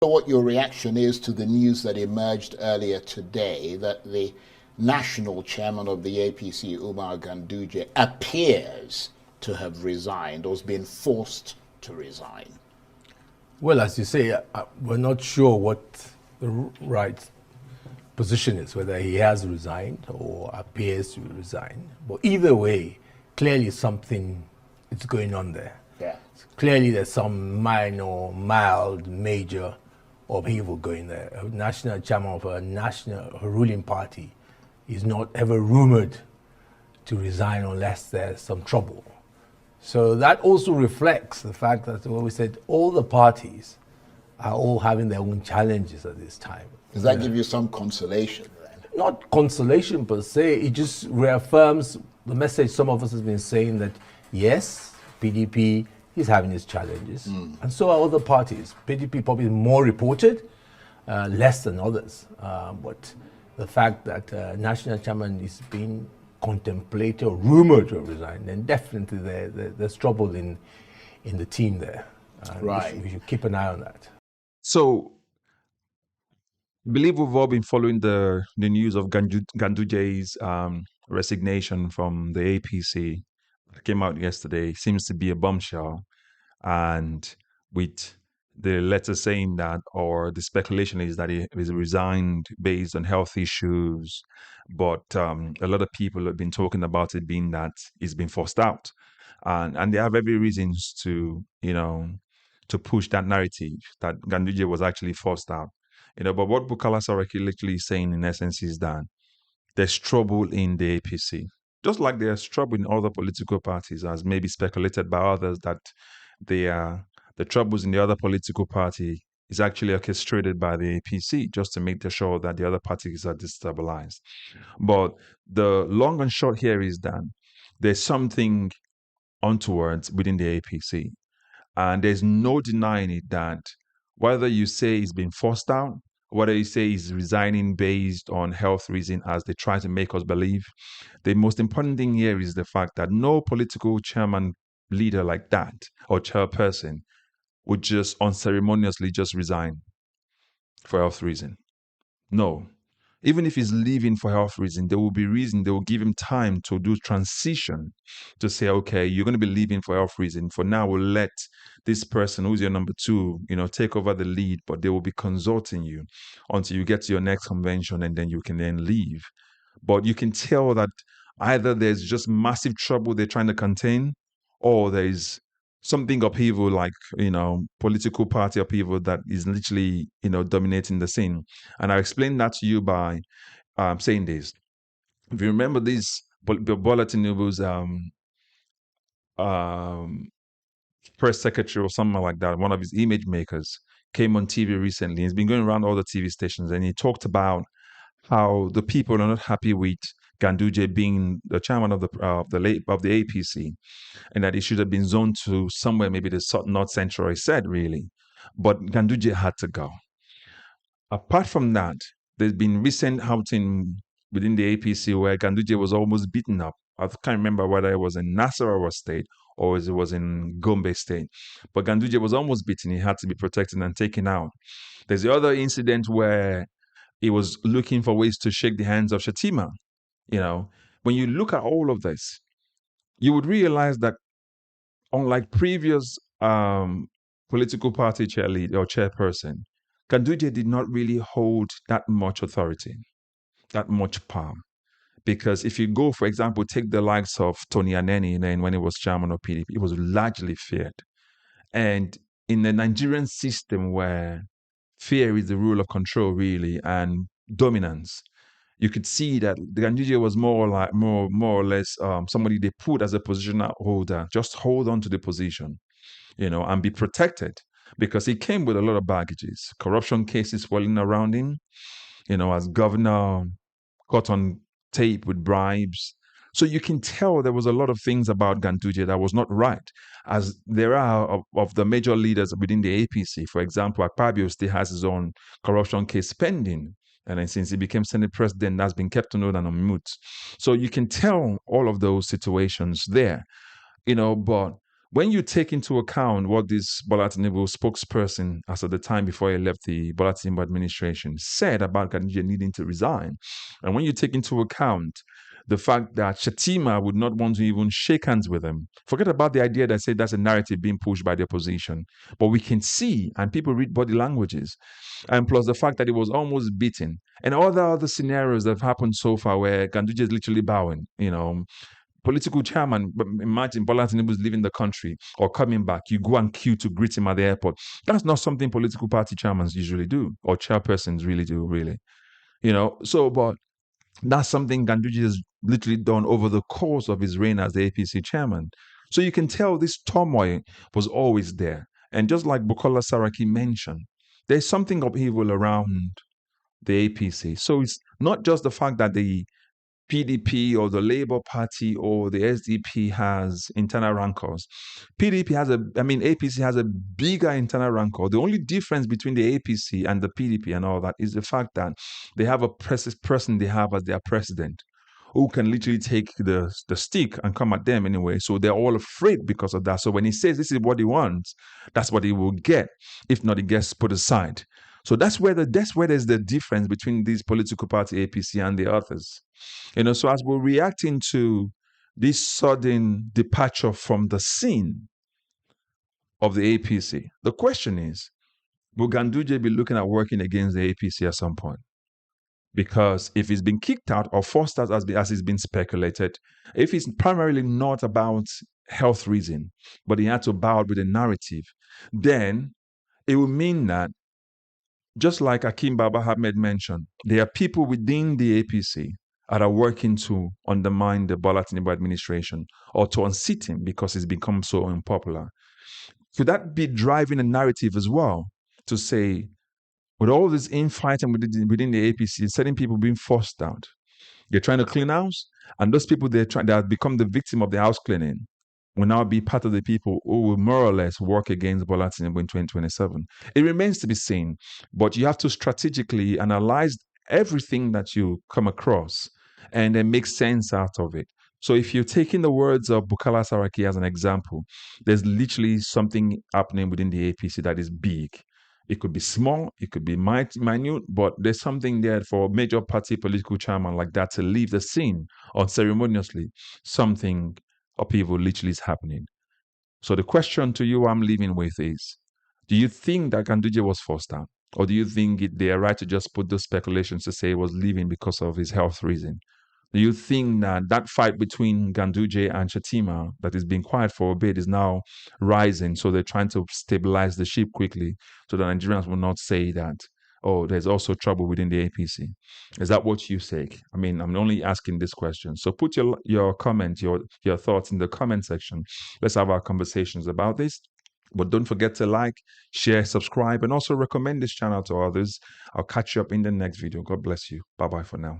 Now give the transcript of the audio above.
What your reaction is to the news that emerged earlier today that the national chairman of the APC, Umar Ganduje, appears to have resigned or has been forced to resign? Well, as you say, we're not sure what the right position is, whether he has resigned or appears to resign. But either way, clearly something is going on there. Yeah. Clearly there's some minor, mild, major upheaval going there. A national chairman of a ruling party is not ever rumored to resign unless there's some trouble. So that also reflects the fact that, what we said, all the parties are all having their own challenges at this time. Does that give you some consolation then? Not consolation per se, it just reaffirms the message some of us have been saying that, yes, PDP is having its challenges, and so are other parties. PDP probably more reported, less than others. But the fact that national chairman is being contemplated or rumored to have resigned, then definitely there's trouble in the team there. Right. We should keep an eye on that. So, I believe we've all been following the news of Ganduje's resignation from the APC. It came out yesterday. Seems to be a bombshell. And with the letter saying that, or the speculation is that he was resigned based on health issues. But a lot of people have been talking about it being that he's been forced out. And they have every reasons to push that narrative that Ganduje was actually forced out. But what Bukola Saraki literally is saying in essence is that there's trouble in the APC. Just like there's trouble in other political parties, as maybe speculated by others that the troubles in the other political party is actually orchestrated by the APC just to make sure that the other parties are destabilized. But the long and short here is that there's something untoward within the APC. And there's no denying it that whether you say he's been forced out, whether you say he's resigning based on health reason, as they try to make us believe, the most important thing here is the fact that no political chairman leader like that or chairperson would just unceremoniously just resign for health reason. No. Even if he's leaving for health reason, there will be reason, they will give him time to do transition to say, okay, you're going to be leaving for health reason. For now, we'll let this person who's your number two, take over the lead, but they will be consulting you until you get to your next convention and then you can then leave. But you can tell that either there's just massive trouble they're trying to contain, or there is something upheaval, like, political party upheaval that is literally, dominating the scene. And I explained that to you by saying this. If you remember this, Bola Tinubu's press secretary or something like that, one of his image makers, came on TV recently. He's been going around all the TV stations, and he talked about how the people are not happy with Ganduje being the chairman of the APC, and that he should have been zoned to somewhere, maybe the North Central, he said, really. But Ganduje had to go. Apart from that, there's been recent outing within the APC where Ganduje was almost beaten up. I can't remember whether it was in Nasarawa State or it was in Gombe State. But Ganduje was almost beaten. He had to be protected and taken out. There's the other incident where he was looking for ways to shake the hands of Shettima. When you look at all of this, you would realize that unlike previous political party chair lead or chairperson, Ganduje did not really hold that much authority, that much power. Because if you go, for example, take the likes of Tony Aneni, then when he was chairman of PDP, he was largely feared. And in the Nigerian system where fear is the rule of control, really, and dominance, you could see that the Ganduje was more or less somebody they put as a position holder. Just hold on to the position, and be protected, because he came with a lot of baggages, corruption cases swirling around him, as governor, caught on tape with bribes. So you can tell there was a lot of things about Ganduje that was not right, as there are of the major leaders within the APC. For example, Akpabio still has his own corruption case pending. And then since he became Senate President, that's been kept on hold and on mute. So you can tell all of those situations there, but when you take into account what this Bola Tinubu spokesperson, as at the time before he left the Bola Tinubu administration, said about Ganduje needing to resign, and when you take into account the fact that Shettima would not want to even shake hands with him, forget about the idea that said that's a narrative being pushed by the opposition, but we can see, and people read body languages, and plus the fact that he was almost beaten, and all the other scenarios that have happened so far where Ganduje is literally bowing, political chairman, imagine Bola Tinubu is leaving the country or coming back, you go and queue to greet him at the airport. That's not something political party chairmen usually do, or chairpersons really do, really. But that's something Ganduje has literally done over the course of his reign as the APC chairman. So you can tell this turmoil was always there. And just like Bukola Saraki mentioned, there's something upheaval around the APC. So it's not just the fact that the PDP or the Labour Party or the SDP has internal rancors. APC has a bigger internal rancor. The only difference between the APC and the PDP and all that is the fact that they have a person they have as their president who can literally take the stick and come at them anyway. So they're all afraid because of that. So when he says this is what he wants, that's what he will get. If not, it gets put aside. So that's where there's the difference between this political party APC and the others. So as we're reacting to this sudden departure from the scene of the APC, the question is, will Ganduje be looking at working against the APC at some point? Because if he's been kicked out or forced out as it's been speculated, if it's primarily not about health reason, but he had to bow out with a narrative, then it will mean that, just like Akim Baba Ahmed mentioned, there are people within the APC that are working to undermine the Bola Tinubu administration or to unseat him because he's become so unpopular. Could that be driving a narrative as well to say, with all this infighting within the APC, certain people being forced out, they're trying to clean house, and those people that have become the victim of the house cleaning will now be part of the people who will more or less work against Bola Tinubu in 2027. It remains to be seen, but you have to strategically analyze everything that you come across and then make sense out of it. So if you're taking the words of Bukola Saraki as an example, there's literally something happening within the APC that is big. It could be small, it could be minute, but there's something there for a major party political chairman like that to leave the scene unceremoniously. Something upheaval literally is happening. So the question to you I'm leaving with is, do you think that Ganduje was forced out? Or do you think they are right to just put those speculations to say he was leaving because of his health reason? Do you think that fight between Ganduje and Shettima that has been quiet for a bit is now rising? So they're trying to stabilize the ship quickly so that Nigerians will not say that, oh, there's also trouble within the APC. Is that what you say? I mean, I'm only asking this question. So put your comment, your thoughts in the comment section. Let's have our conversations about this. But don't forget to like, share, subscribe, and also recommend this channel to others. I'll catch you up in the next video. God bless you. Bye-bye for now.